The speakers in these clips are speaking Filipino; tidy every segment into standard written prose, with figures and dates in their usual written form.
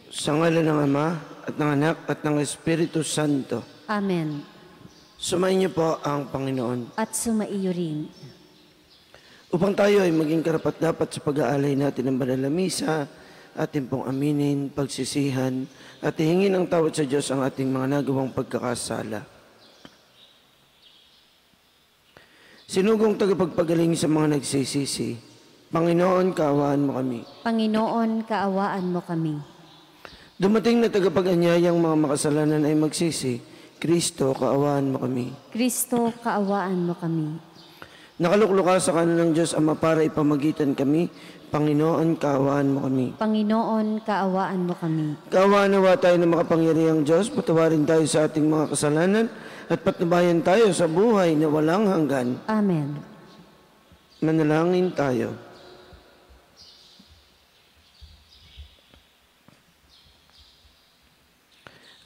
Sa ngalan ng Ama, at ng Anak, at ng Espiritu Santo. Amen. Sumayin niyo po ang Panginoon. At sumaiyo rin. Upang tayo ay maging karapat-dapat sa pag-aalay natin ng banal na misa, atin pong aminin, pagsisihan, at hingin ng tawad sa Diyos ang ating mga nagawang pagkakasala. Sinugong tagapagpagaling sa mga nagsisisi, Panginoon, kaawaan mo kami. Panginoon, kaawaan mo kami. Dumating na tagapag-anyayang mga makasalanan ay magsisi, Kristo, kaawaan mo kami. Kristo, kaawaan mo kami. Nakalukluka sa kanan ng Diyos Ama para ipamagitan kami, Panginoon, kaawaan mo kami. Panginoon, kaawaan mo kami. Kaawaan nawa tayo ng makapangyarihang Diyos, patawarin tayo sa ating mga kasalanan, at patnubayan tayo sa buhay na walang hanggan. Amen. Manalangin tayo.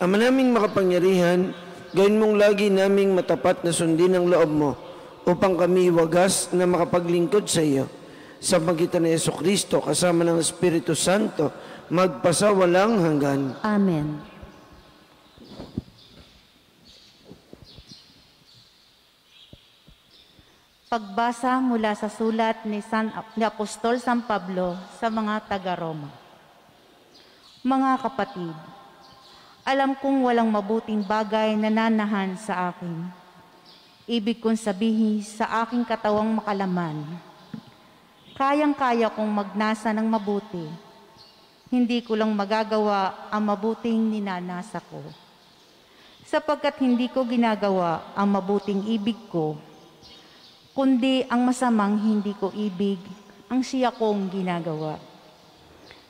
Ama naming makapangyarihan, gawin mong lagi naming matapat na sundin ang loob mo upang kami wagas na makapaglingkod sa iyo. Sa pagitan ni Jesucristo kasama ng Espiritu Santo, magpasawalang hanggan. Amen. Pagbasa mula sa sulat ni Apostol San Pablo sa mga taga-Roma. Mga kapatid, alam kong walang mabuting bagay na nanahan sa akin. Ibig kong sabihin sa aking katawang makalaman. Kayang-kaya kong magnasa ng mabuti. Hindi ko lang magagawa ang mabuting ninanasa ko. Sapagkat hindi ko ginagawa ang mabuting ibig ko, kundi ang masamang hindi ko ibig ang siya kong ginagawa.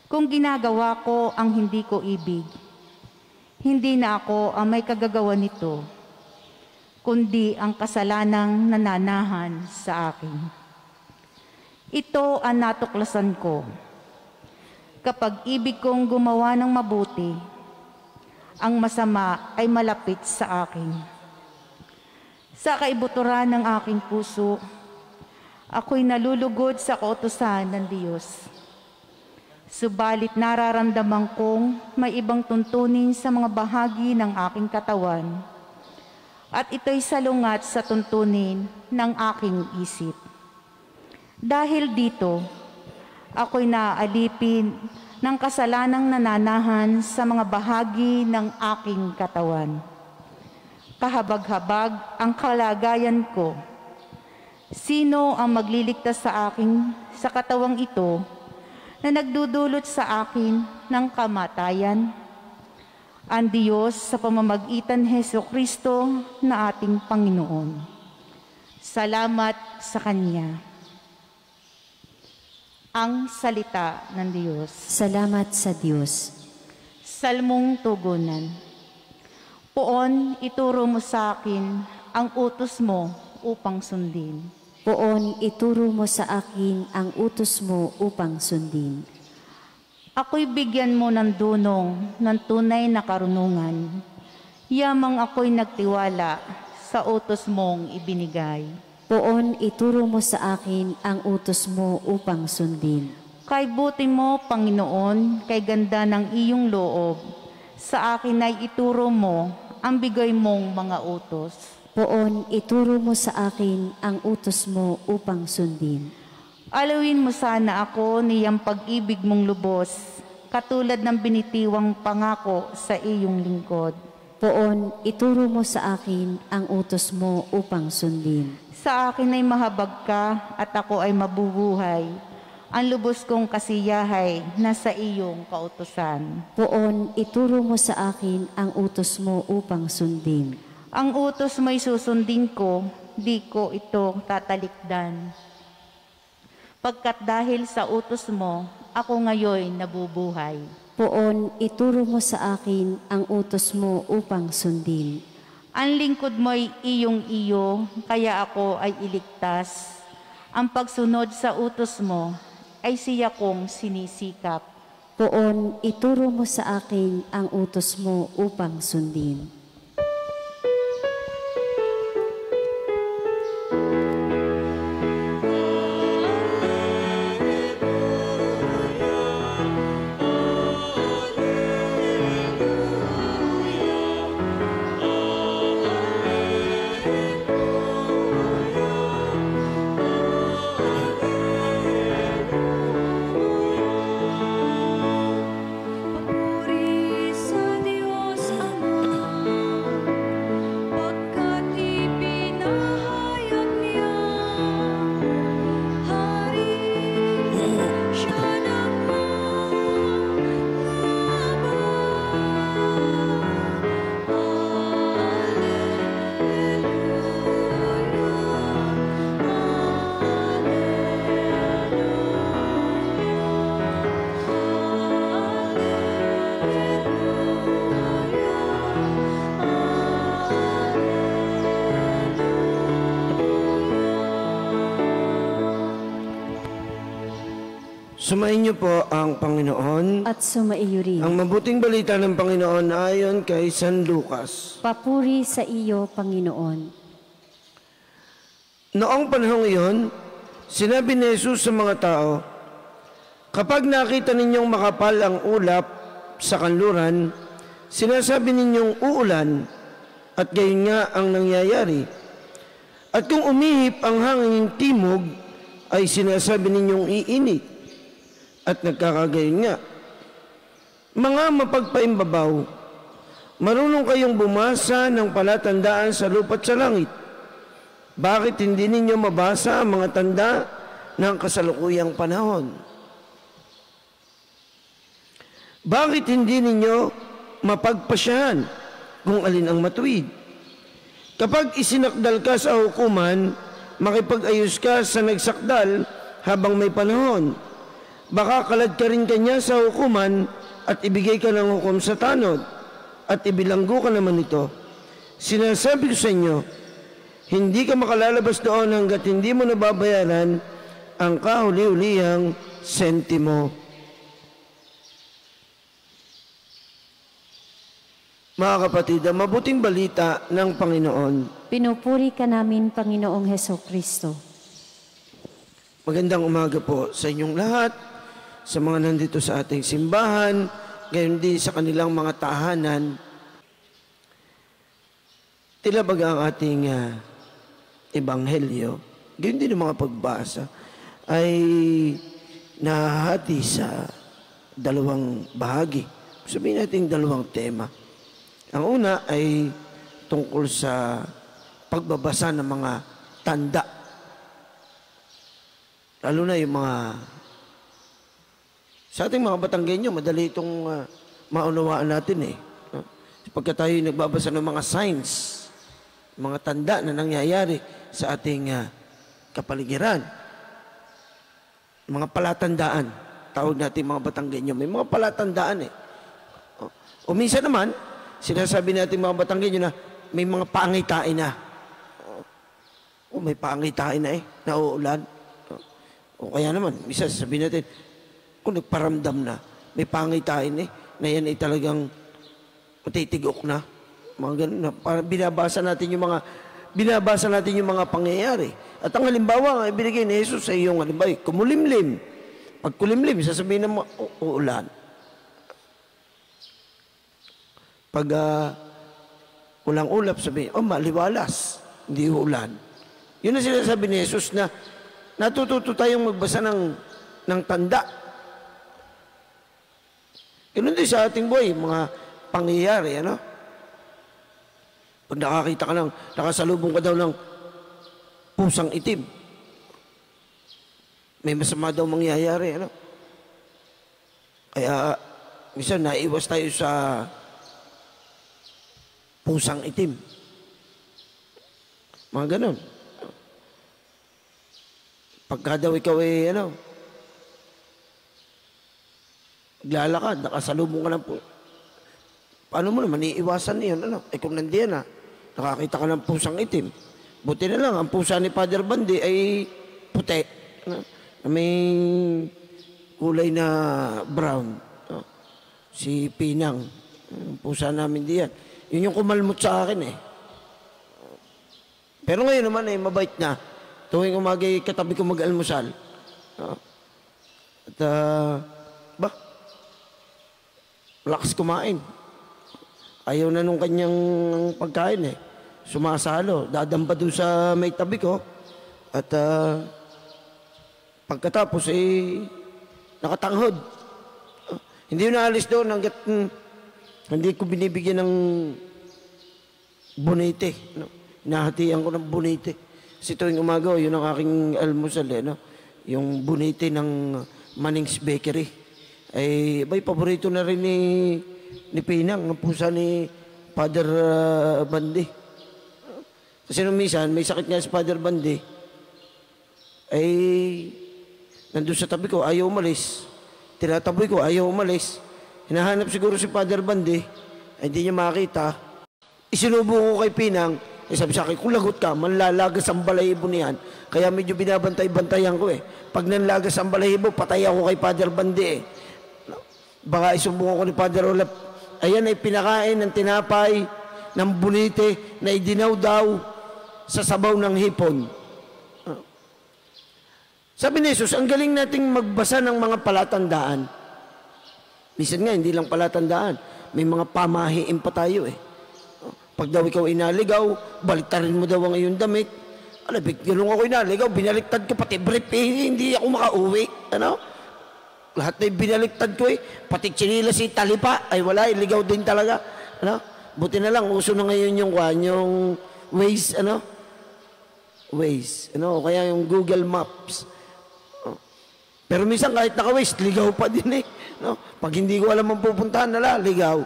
Kung ginagawa ko ang hindi ko ibig, hindi na ako ang may kagagawa nito, kundi ang kasalanang nananahan sa akin. Ito ang natuklasan ko. Kapag ibig kong gumawa ng mabuti, ang masama ay malapit sa akin. Sa kaibuturan ng aking puso, ako'y nalulugod sa kautusan ng Diyos. Subalit nararamdaman kong may ibang tuntunin sa mga bahagi ng aking katawan at ito'y salungat sa tuntunin ng aking isip. Dahil dito, ako'y naaalipin ng kasalanang nananahan sa mga bahagi ng aking katawan. Kahabag-habag ang kalagayan ko. Sino ang magliligtas sa akin sa katawang ito na nagdudulot sa akin ng kamatayan? Ang Diyos sa pamamagitan ni Jesucristo na ating Panginoon. Salamat sa Kanya. Ang salita ng Diyos. Salamat sa Diyos. Salmong tugunan. Poon, ituro mo sa akin ang utos mo upang sundin. Poon, ituro mo sa akin ang utos mo upang sundin. Ako'y bigyan mo ng dunong ng tunay na karunungan. Yamang ako'y nagtiwala sa utos mong ibinigay. Poon, ituro mo sa akin ang utos mo upang sundin. Kay buti mo, Panginoon, kay ganda ng iyong loob, sa akin ay ituro mo ang bigay mong mga utos. Poon, ituro mo sa akin ang utos mo upang sundin. Alawin mo sana ako niyang pag-ibig mong lubos, katulad ng binitiwang pangako sa iyong lingkod. Poon, ituro mo sa akin ang utos mo upang sundin. Sa akin ay mahabag ka at ako ay mabubuhay. Ang lubos kong kasiyahay nasa iyong kautusan. Poon, ituro mo sa akin ang utos mo upang sundin. Ang utos mo'y susundin ko, di ko ito tatalikdan. Pagkat dahil sa utos mo, ako ngayon nabubuhay. Poon, ituro mo sa akin ang utos mo upang sundin. Ang lingkod mo'y iyong-iyo, kaya ako ay iligtas. Ang pagsunod sa utos mo ay siya kong sinisikap. Poon, ituro mo sa akin ang utos mo upang sundin. Sumayin niyo po ang Panginoon. At sumaiyo rin. Ang mabuting balita ng Panginoon ayon kay San Lucas. Papuri sa iyo, Panginoon. Noong panahong iyon, sinabi ni Jesus sa mga tao, kapag nakita ninyong makapal ang ulap sa kanluran, sinasabi ninyong uulan, at gayon nga ang nangyayari. At kung umihip ang hangin timog, ay sinasabi ninyong iinit, at nagkakagayon nga. Mga mapagpaimbabaw, marunong kayong bumasa ng palatandaan sa lupa't sa langit. Bakit hindi ninyo mabasa ang mga tanda ng kasalukuyang panahon? Bakit hindi ninyo mapagpasyahan kung alin ang matuwid? Kapag isinakdal ka sa hukuman, makipag-ayos ka sa nagsakdal habang may panahon. Baka kalad ka rin kanya sa hukuman at ibigay ka ng hukom sa tanod at ibilanggo ka naman ito. Sinasabi ko sa inyo, hindi ka makalalabas doon hanggat hindi mo nababayaran ang kahuli-hulihang sentimo. Mga kapatid, ang mabuting balita ng Panginoon. Pinupuri ka namin, Panginoong Hesukristo. Magandang umaga po sa inyong lahat, sa mga nandito sa ating simbahan, gayon din sa kanilang mga tahanan. Tila baga ang ating ebanghelyo, gayon din ang mga pagbasa, ay nahahati sa dalawang bahagi. Sabihin natin dalawang tema. Ang una ay tungkol sa pagbabasa ng mga tanda. Lalo na yung mga sa ating mga Batanggenyo, madali itong maunawaan natin eh. Pagka tayo nagbabasa ng mga signs, mga tanda na nangyayari sa ating kapaligiran. Mga palatandaan. Tawag natin mga Batanggenyo. May mga palatandaan eh. O minsan naman, sinasabi natin mga Batanggenyo na may mga paangitain na. O may paangitain na eh, nauulan. O kaya naman, minsan sasabihin natin, kung nagparamdam na, may pangitain eh, na yan ay talagang matitigok na. Mga ganun na. Binabasa natin yung mga pangyayari. At ang halimbawa nga, ibinigay ni Jesus sa iyong halimbawa, kumulimlim. Pag kulimlim, sasabihin na uulan. Pag walang ulap, sabihin, maliwalas, hindi uulan. Yun ang sinasabi ni Jesus na natututo tayong magbasa ng tanda. Ganun din sa ating buhay, mga pangyayari, ano? Pag nakakita ka nakasalubong ka daw ng pusang itim, may masama daw mangyayari, ano? Kaya, minsan naiwas tayo sa pusang itim. Mga ganun. Pagka daw ikaw naglalakad, nakasalubong ka ng paano mo naman iiwasan niyon, ano? Kung nandiyan na, nakakita ka ng pusang itim. Buti na lang, ang pusa ni Father Bandi ay puti. Ano? May kulay na brown. No? Si Pinang, ang pusa namin diyan. Yun yung kumalmot sa akin eh. Pero ngayon naman ay mabait na. Tuwing umaga katabi ko mag-almusal. No? At lakas kumain. Ayaw na nung kanyang pagkain eh. Sumasalo. Dadamba doon sa may tabi ko. At pagkatapos nakatanghod. Hindi yun naalis doon hanggat hindi ko binibigyan ng bonete. No? Hinahatian ko ng bonete. Kasi tuwing umaga, yun ang aking almusal eh. No? Yung bonete ng Manning's Bakery. Ay paborito na rin ni Pinang, ang pusa ni Father Bandi. Kasi nung minsan, may sakit nga si Father Bandi, ay nandun sa tabi ko, ayaw umalis. Tinataboy ko, ayaw umalis. Hinahanap siguro si Father Bandi, ay hindi niya makita. Isinubo ko kay Pinang, Eh sabi sa akin, kung lagot ka, manlalagas ang balahibo niyan. Kaya medyo binabantay-bantayan ko eh. Pag nanlagas ang balahibo, patay ako kay Father Bandi eh. Baka isumbong ako ni Father Olap. Ayan ay pinakain ng tinapay, ng bunite, na idinaw daw sa sabaw ng hipon. Sabi ni Jesus, ang galing nating magbasa ng mga palatandaan. Minsan nga, hindi lang palatandaan. May mga pamahiin pa tayo eh. Pag daw ikaw inaligaw, baliktarin mo daw ang iyong damit. Alabig, gano'n ako inaligaw, binaliktad ko, pati brief eh, hindi ako makauwi. Ano? Lahat na binaliktad ko eh. Pati chinilas si talipa, ay wala, iligaw din talaga. Ano? Buti na lang, uso na ngayon yung Waze, ano? Waze, ano? O kaya yung Google Maps. Pero minsan kahit naka-Waze, ligaw pa din eh. No? Pag hindi ko alam ang pupuntahan, ligaw.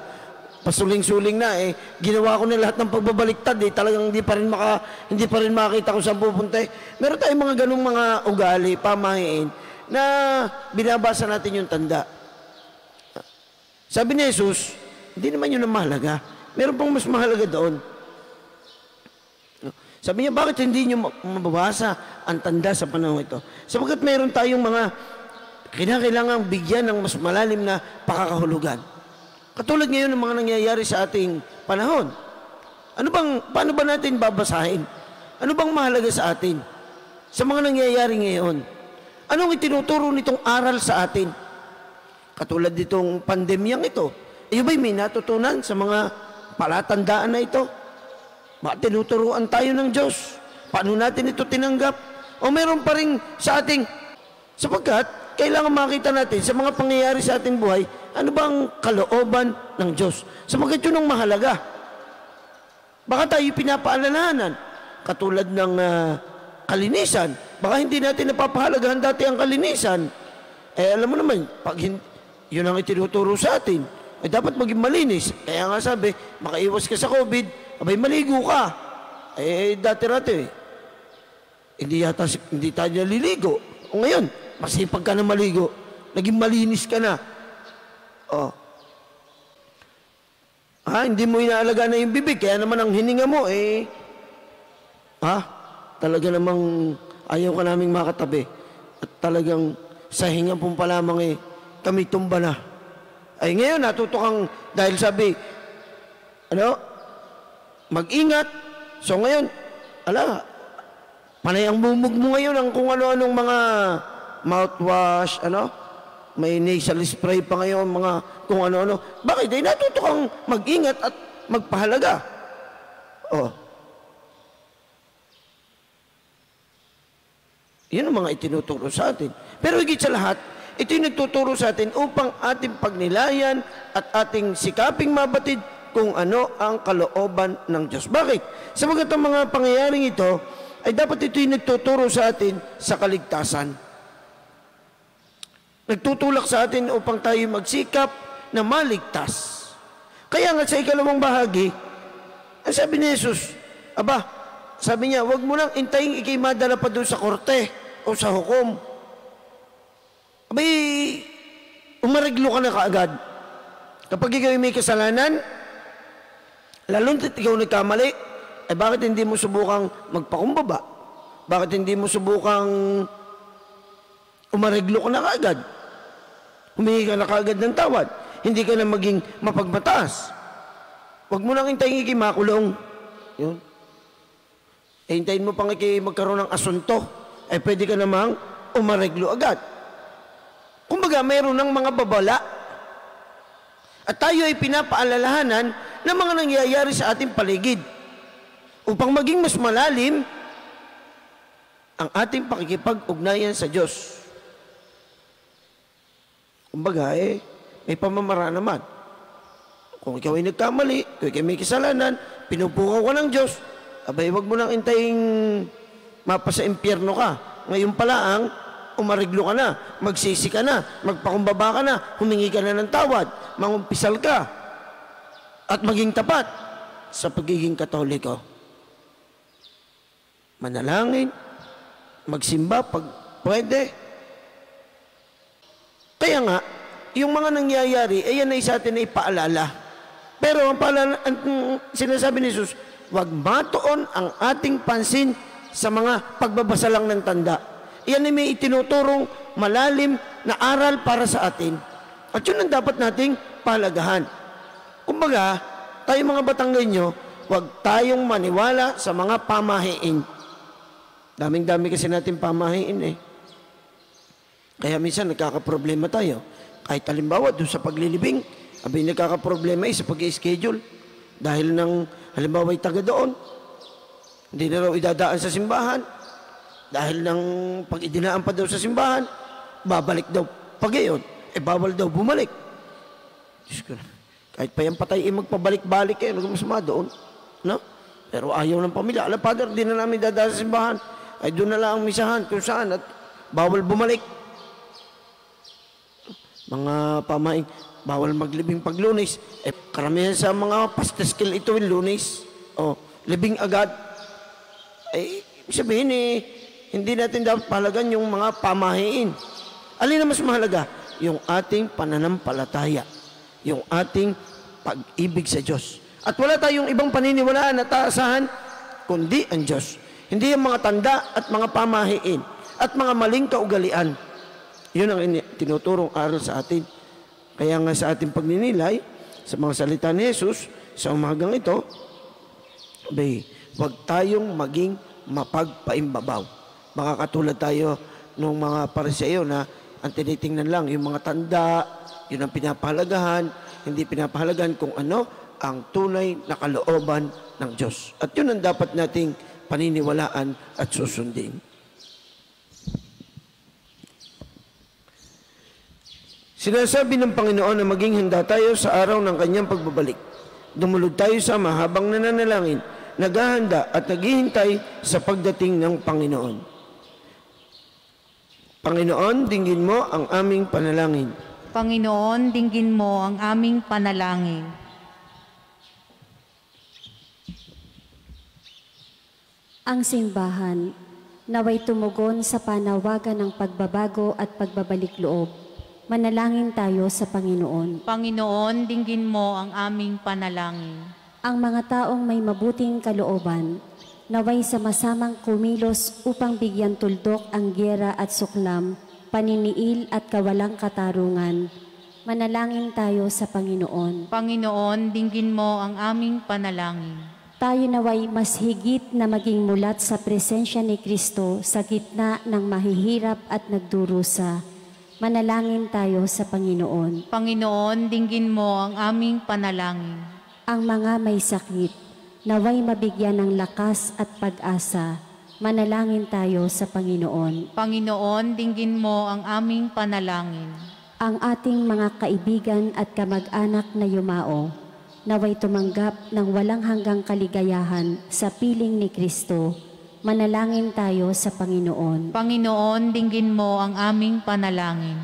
Pasuling-suling na eh. Ginawa ko na lahat ng pagbabaliktad eh. Talagang hindi pa rin makita kung saan pupunta eh. Meron tayong mga ganung mga ugali, pamahiin, na binabasa natin yung tanda. Sabi ni Jesus, hindi naman yun ang mahalaga. Meron pang mas mahalaga doon. Sabi niya, bakit hindi nyo mababasa ang tanda sa panahon ito? Sapagkat meron tayong mga kailangang bigyan ng mas malalim na pakakahulugan. Katulad ngayon ng mga nangyayari sa ating panahon. Paano ba natin babasahin? Ano bang mahalaga sa atin? Sa mga nangyayari ngayon. Anong itinuturo nitong aral sa atin? Katulad ditong pandemyang ito. Iyo ba'y may natutunan sa mga palatandaan na ito? Bakit tinuturuan tayo ng Diyos? Paano natin ito tinanggap? O meron pa rin sa ating, sapagkat kailangan makita natin sa mga pangyayari sa ating buhay, ano ba ang kalooban ng Diyos? Sapagkat yun ang mahalaga. Baka tayo pinapaalalahanan, katulad ng kalinisan. Baka hindi natin napapahalagahan dati ang kalinisan. Eh alam mo naman, pag yun ang itinuturo sa atin, ay dapat maging malinis. Kaya nga sabi, makaiwas ka sa COVID, abay maligo ka. Eh dati-rati, hindi tayo naliligo. O ngayon, masipag ka na maligo, naging malinis ka na. Oh. Hindi mo inaalaga na yung bibig, kaya naman ang hininga mo, talaga namang ayaw ka naming makatabi. At talagang sa hinga pong pa lamang kami tumba na. Ay ngayon, natuto kang, dahil sabi, mag-ingat. So ngayon, panay ang bumog mo ngayon ang kung ano-anong mga mouthwash, may nasal spray pa ngayon, mga kung ano-ano. Bakit? Natuto kang mag-ingat at magpahalaga. Oh. Yun ang mga itinuturo sa atin. Pero higit sa lahat, ito yung nagtuturo sa atin upang ating pagnilayan at ating sikaping mabatid kung ano ang kalooban ng Diyos. Bakit? Sapagkat ang mga pangyayaring ito, ay dapat ito yung nagtuturo sa atin sa kaligtasan. Nagtutulak sa atin upang tayo magsikap na maligtas. Kaya nga sa ikalawang bahagi, ang sabi ni Jesus, sabi niya, huwag mo nang intayin ikay madala pa doon sa korte o sa hukom. Umariglo ka na kaagad. Kapag ikaw may kasalanan, lalo na ikaw nagkamali, bakit hindi mo subukang magpakumbaba? Bakit hindi mo subukang umariglo ka na kaagad? Humingi ka na kaagad ng tawad. Hindi ka na maging mapagmataas. Huwag mo nang hintayin makulong. Yun. Hintayin mo pang magkaroon ng asunto. Pwede ka namang umariglo agad. Kumbaga, mayroon ng mga babala. At tayo ay pinapaalalahanan ng mga nangyayari sa ating paligid upang maging mas malalim ang ating pakikipag-ugnayan sa Diyos. Kumbaga, may pamamaraan naman. Kung ikaw ay nagkamali, kung ikaw may kasalanan, pinupukaw ka ng Diyos, wag mo nang intaying mapasa impyerno ka. Ngayon pala umariglo ka na, magsisi ka na, magpakumbaba ka na, humingi ka na ng tawad, mangumpisal ka, at maging tapat sa pagiging Katoliko. Manalangin, magsimba pag pwede. Kaya nga, yung mga nangyayari, yan ay sa atin ay paalala. Pero ang sinasabi ni Jesus, wag matuon ang ating pansin sa mga pagbabasa lang ng tanda. Iyan ay may itinuturong malalim na aral para sa atin. At yun ang dapat nating palagahan. Kumbaga, tayo mga Batanggenyo, wag tayong maniwala sa mga pamahiin. Daming-dami kasi natin pamahiin eh. Kaya minsan nagkakaproblema tayo. Kahit halimbawa doon sa paglilibing, nagkakaproblema sa pag-i-schedule. Dahil ng halimbawa ay taga doon. Hindi na raw idadaan sa simbahan. Dahil ng pag-idinaan pa daw sa simbahan, babalik daw. Pag iyon, bawal daw bumalik. Diyos ko, kahit pa yung patay magpabalik-balik masama doon. No? Pero ayaw ng pamilya. Alam, Father, di na namin dadaan sa simbahan. Ay doon na lang ang misahan kung saan at bawal bumalik. Mga pamaing, bawal maglibing pag Lunes. Karamihan sa mga pastaskil ito yung Lunes. Libing agad. Sabihin hindi natin dapat pahalagan yung mga pamahiin. Alin na mas mahalaga? Yung ating pananampalataya. Yung ating pag-ibig sa Diyos. At wala tayong ibang paniniwalaan na taasahan, kundi ang Diyos. Hindi yung mga tanda at mga pamahiin at mga maling kaugalian. Yun ang tinuturong aral sa atin. Kaya nga sa ating pagninilay, sa mga salita ni Jesus, sa umagang ito, wag tayong maging mapagpaimbabaw. Baka katulad tayo ng mga Pariseo na ang tinitingnan lang yung mga tanda, yun ang pinapahalagahan, hindi pinapahalagahan kung ano ang tunay na kalooban ng Diyos. At yun ang dapat nating paniniwalaan at susundin. Sinasabi ng Panginoon na maging handa tayo sa araw ng kanyang pagbabalik. Dumulog tayo sa mahabang nananalangin, naghahanda at naghihintay sa pagdating ng Panginoon. Panginoon, dinggin mo ang aming panalangin. Panginoon, dinggin mo ang aming panalangin. Ang simbahan, naway tumugon sa panawagan ng pagbabago at pagbabalik loob. Manalangin tayo sa Panginoon. Panginoon, dinggin mo ang aming panalangin. Ang mga taong may mabuting kalooban, naway sama-samang kumilos upang bigyan tuldok ang giyera at suklam, paniniil at kawalang katarungan. Manalangin tayo sa Panginoon. Panginoon, dinggin mo ang aming panalangin. Tayo naway mas higit na maging mulat sa presensya ni Kristo sa gitna ng mahihirap at nagdurusa. Manalangin tayo sa Panginoon. Panginoon, dinggin mo ang aming panalangin. Ang mga may sakit, naway mabigyan ng lakas at pag-asa. Manalangin tayo sa Panginoon. Panginoon, dinggin mo ang aming panalangin. Ang ating mga kaibigan at kamag-anak na yumao, naway tumanggap ng walang hanggang kaligayahan sa piling ni Kristo. Manalangin tayo sa Panginoon. Panginoon, dinggin mo ang aming panalangin.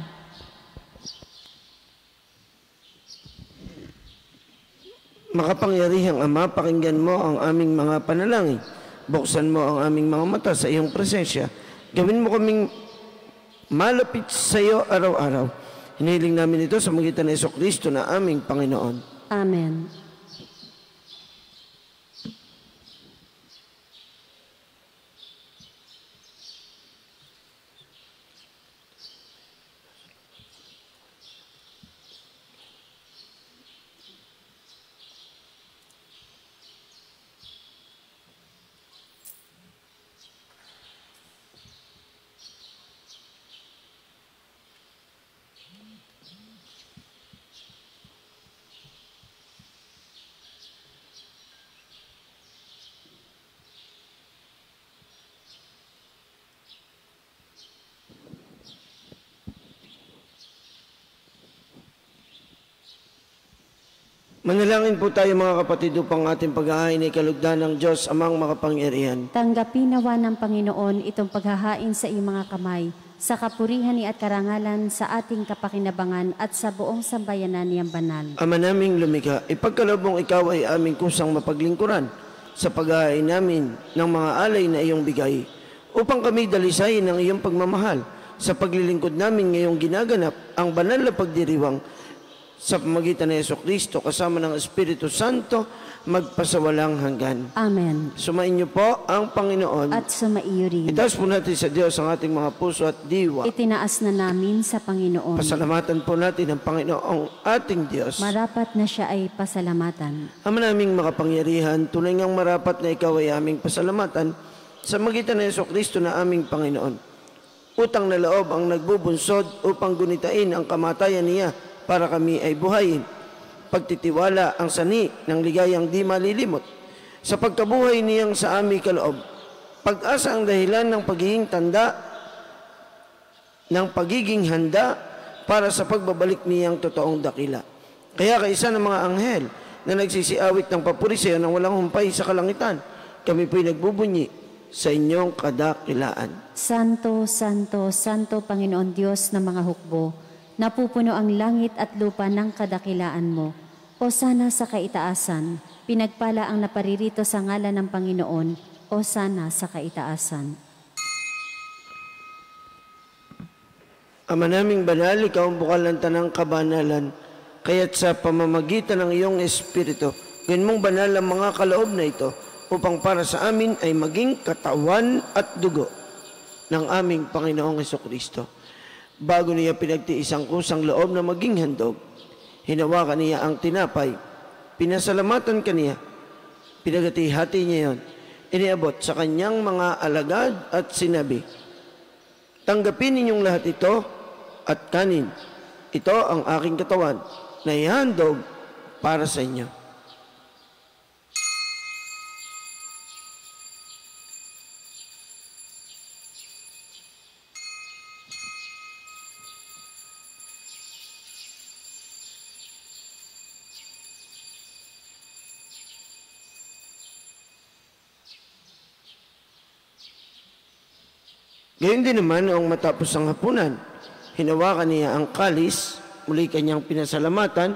Makapangyarihang Ama, pakinggan mo ang aming mga panalangin. Buksan mo ang aming mga mata sa iyong presensya. Gawin mo kaming malapit sa iyo araw-araw. Hinihiling namin ito sa magitan ng Jesucristo na aming Panginoon. Amen. Manalangin po tayo mga kapatid upang ating paghahain ay kalugdan ng Diyos amang makapangyarihan. Tanggapin nawa ng Panginoon itong paghahain sa iyong mga kamay, sa kapurihan ni at karangalan sa ating kapakinabangan at sa buong sambayanan niyang banal. Ama naming lumikha, ipagkaloob mong ikaw ay aming kusang mapaglingkuran sa paghahain namin ng mga alay na iyong bigay, upang kami dalisayin ng iyong pagmamahal sa paglilingkod namin ngayong ginaganap ang banal na pagdiriwang sa pamamagitan ni Jesucristo kasama ng Espiritu Santo magpasawalang hanggan. Amen. Sumain niyo po ang Panginoon. At sumaiyo rin. Itaas po natin sa Diyos ang ating mga puso at diwa. Itinaas na namin sa Panginoon. Pasalamatan po natin ang Panginoong ating Diyos. Marapat na siya ay pasalamatan. Ama naming makapangyarihan, tunay ngang marapat na ikaw ay aming pasalamatan sa magitan ng Jesucristo na aming Panginoon. Utang na loob ang nagbubunsod upang gunitain ang kamatayan niya para kami ay buhayin. Pagtitiwala ang sani ng ligayang di malilimot. Sa pagkabuhay niyang sa aming kaloob, pag-asa ang dahilan ng pagiging handa para sa pagbabalik niyang totoong dakila. Kaya kaisa ng mga anghel na nagsisiawit ng papuri sa iyo nang walang humpay sa kalangitan, kami po'y nagbubunyi sa inyong kadakilaan. Santo, Santo, Santo Panginoon Diyos ng mga hukbo, napupuno ang langit at lupa ng kadakilaan mo. O sana sa kaitaasan, pinagpala ang naparirito sa ngalan ng Panginoon, o sana sa kaitaasan. Ama naming banal, ikaw ang bukal ng tanang kabanalan, kaya't sa pamamagitan ng iyong Espiritu, gawin mong banal ang mga kaloob na ito, upang para sa amin ay maging katawan at dugo ng aming Panginoong Jesucristo. Bago niya pinagtiis ang kusang loob na maging handog, hinawakan niya ang tinapay, pinasalamatan kaniya, pinagati-hati niya yon, iniabot sa kanyang mga alagad at sinabi, tanggapin ninyong lahat ito at kanin. Ito ang aking katawan na ihandog para sa inyo. Gayon din naman noong matapos ang hapunan, hinawakan niya ang kalis, muli kanyang pinasalamatan,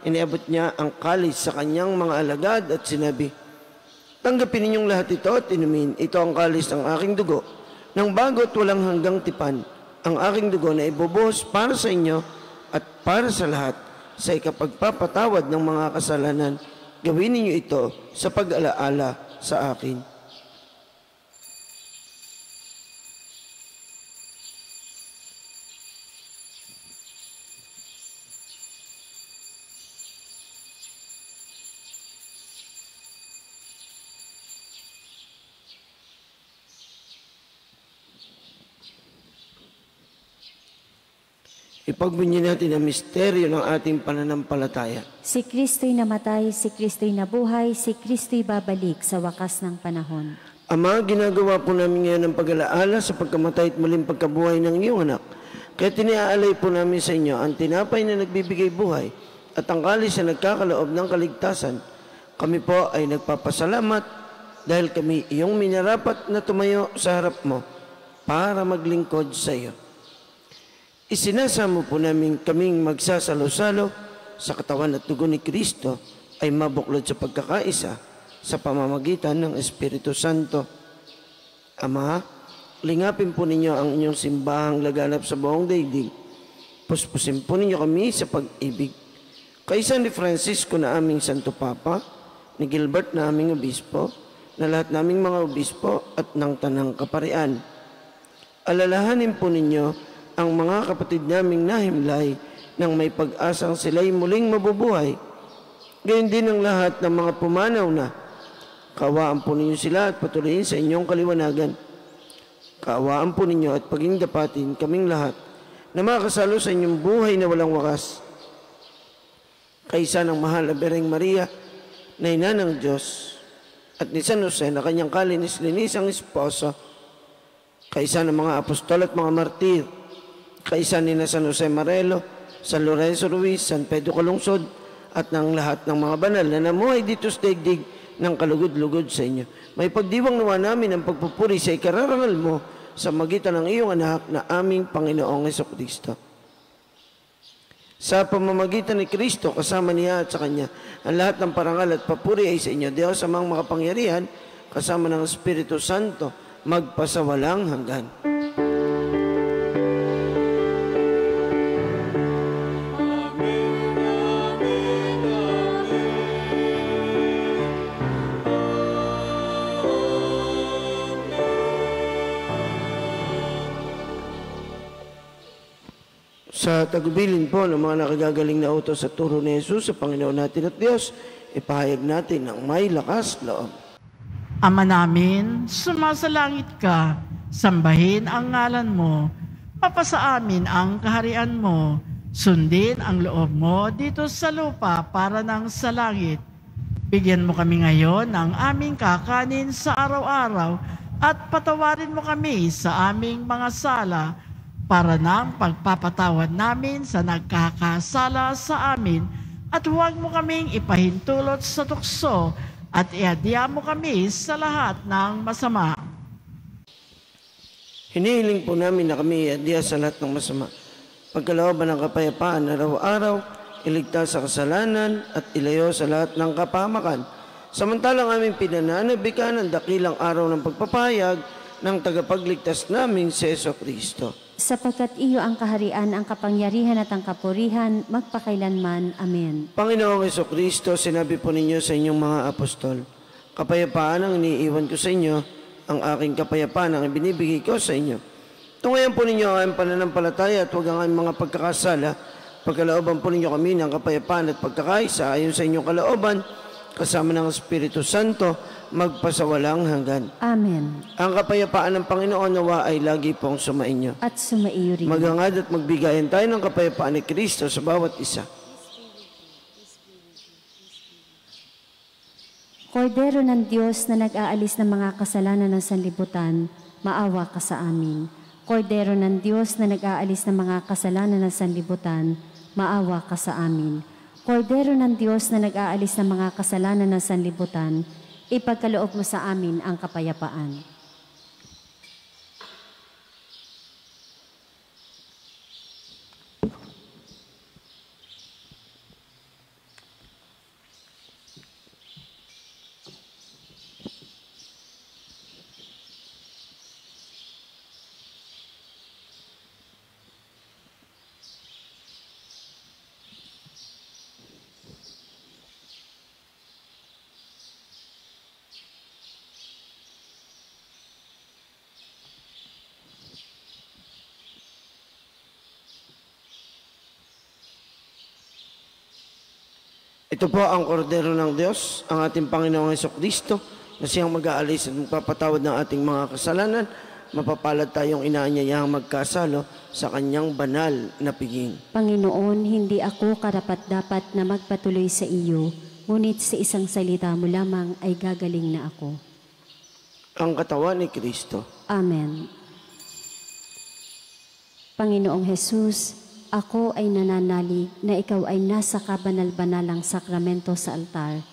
iniabot niya ang kalis sa kanyang mga alagad at sinabi, tanggapin ninyong lahat ito at inumin, ito ang kalis ng aking dugo, ng bago't walang hanggang tipan, ang aking dugo na ibubuhos para sa inyo at para sa lahat sa ikapagpapatawad ng mga kasalanan. Gawin ninyo ito sa pag-alaala sa akin. Ipagbunyi natin ang misteryo ng ating pananampalataya. Si Kristo'y namatay, si Kristo'y nabuhay, si Kristo'y babalik sa wakas ng panahon. Ama, ginagawa po namin ngayon ang pag-alaala sa pagkamatay at muling pagkabuhay ng iyong anak. Kaya tiniaalay po namin sa inyo ang tinapay na nagbibigay buhay at ang kalis na nagkakaloob ng kaligtasan. Kami po ay nagpapasalamat dahil kami iyong minarapat na tumayo sa harap mo para maglingkod sa iyo. Isinasamo po namin kaming magsasalo-salo sa katawan at dugo ni Kristo ay mabuklod sa pagkakaisa sa pamamagitan ng Espiritu Santo. Ama, lingapin po ninyo ang inyong simbahang laganap sa buong daigdig. Puspusin po ninyo kami sa pag-ibig. Kaisa ni Francisco na aming Santo Papa, ni Gilbert na aming obispo, na lahat naming mga obispo at ng tanang kaparian. Alalahanin po ninyo ang mga kapatid naming nahimlay nang may pag-asang sila'y muling mabubuhay. Gayon din ang lahat ng mga pumanaw na. Kaawaan po ninyo sila at patuloyin sa inyong kaliwanagan. Kaawaan po ninyo at paging dapatin kaming lahat na makasalo sa inyong buhay na walang wakas. Kaisa ng mahal na Bereng Maria na ina ng Diyos at ni San Jose na kanyang kalinis-linisang esposo. Kaisa ng mga apostol at mga martir. Kaisa ni na San Jose Marelo, San Lorenzo Ruiz, San Pedro Calungsod, at ng lahat ng mga banal na namuhay dito sa daigdig ng kalugod-lugod sa inyo. May pagdiwang nawa namin ang pagpupuri sa ikararangal mo sa magitan ng iyong anak na aming Panginoong Jesucristo. Sa pamamagitan ni Kristo, kasama niya at sa Kanya, ang lahat ng parangal at papuri ay sa inyo, Diyos amang makapangyarihan, kasama ng Espiritu Santo, magpasawalang hanggan. Sa tagubilin po ng mga nakagagaling na utos at turo ni Jesus sa Panginoon natin at Diyos, ipahayag natin ng may lakas loob. Ama namin, sumasalangit ka, sambahin ang ngalan mo, mapasa amin ang kaharian mo, sundin ang loob mo dito sa lupa para nang sa langit. Bigyan mo kami ngayon ng aming kakanin sa araw-araw at patawarin mo kami sa aming mga sala para nang pagpapatawad namin sa nagkakasala sa amin at huwag mo kaming ipahintulot sa tukso at iadya mo kami sa lahat ng masama. Hinihiling po namin na kami iadya sa lahat ng masama. Pagkalooban ng kapayapaan araw-araw, iligtas sa kasalanan at ilayo sa lahat ng kapahamakan. Samantalang aming pinananabikan ang dakilang araw ng pagpapahayag ng tagapagligtas namin si Jesucristo. Sapagkat iyo ang kaharian, ang kapangyarihan at ang kapurihan, magpakailanman. Amen. Panginoong Jesucristo, sinabi po ninyo sa inyong mga apostol, kapayapaan ang iniiwan ko sa inyo, ang aking kapayapaan ang ibinibigay ko sa inyo. Tungayan po ninyo ang aming pananampalataya at huwag ang aming mga pagkakasala. Pagkalooban po ninyo kami ng kapayapaan at pagkakaisa ayon sa inyong kalooban, kasama ng Espiritu Santo, magpasawalang hanggan. Amen. Ang kapayapaan ng Panginoon nawa ay lagi pong sumainyo. At sumaiyo rin. Maghangad at magbigayan tayo ng kapayapaan ni Kristo sa bawat isa. Kordero ng Diyos na nag-aalis ng mga kasalanan ng sanlibutan, maawa ka sa amin. Kordero ng Diyos na nag-aalis ng mga kasalanan ng sanlibutan, maawa ka sa amin. Kordero ng Diyos na nag-aalis ng mga kasalanan ng sanlibutan, ipagkaloob mo sa amin ang kapayapaan. Ito po ang kordero ng Diyos, ang ating Panginoong Jesucristo, na siyang mag-aalis at magpapatawad ng ating mga kasalanan. Mapapalad tayong inaanyayahang magkasalo sa kanyang banal na piging. Panginoon, hindi ako karapat-dapat na magpatuloy sa iyo, ngunit sa isang salita mo lamang ay gagaling na ako. Ang katawan ni Kristo. Amen. Panginoong Jesus, ako ay nananalig na ikaw ay nasa kabanal-banalang sakramento sa altar.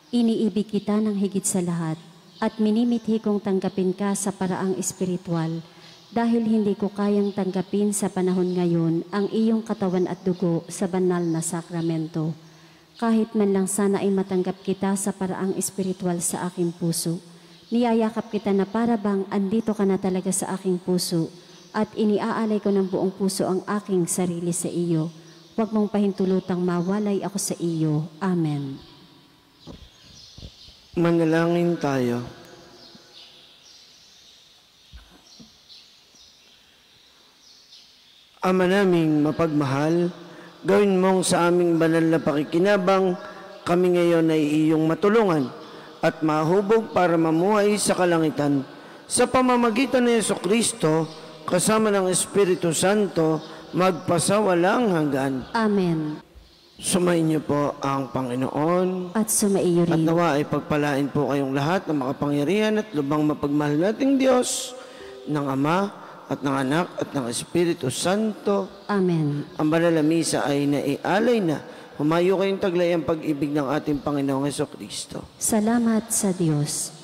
Iniibig kita ng higit sa lahat at minimithi kong tanggapin ka sa paraang espiritual dahil hindi ko kayang tanggapin sa panahon ngayon ang iyong katawan at dugo sa banal na sakramento. Kahit man lang sana ay matanggap kita sa paraang espiritual sa aking puso. Niyayakap kita na para bang andito ka na talaga sa aking puso at iniaalay ko ng buong puso ang aking sarili sa iyo. Huwag mong pahintulutang mawalay ako sa iyo. Amen. Manalangin tayo. Ama naming mapagmahal, gawin mong sa aming banal na pakikinabang, kami ngayon ay iyong matulungan at mahubog para mamuhay sa kalangitan. Sa pamamagitan ni Jesucristo, kasama ng Espiritu Santo, magpasawalang hanggan. Amen. Sumainyo po ang Panginoon. At sumaiyo At rin. nawa ay pagpalain po kayong lahat ng makapangyarihan at lubang mapagmahal nating Diyos, ng Ama at ng Anak at ng Espiritu Santo. Amen. Ang banal na misa ay naialay na. Humayo kayong taglay ang pag-ibig ng ating Panginoong Jesucristo. Salamat sa Diyos.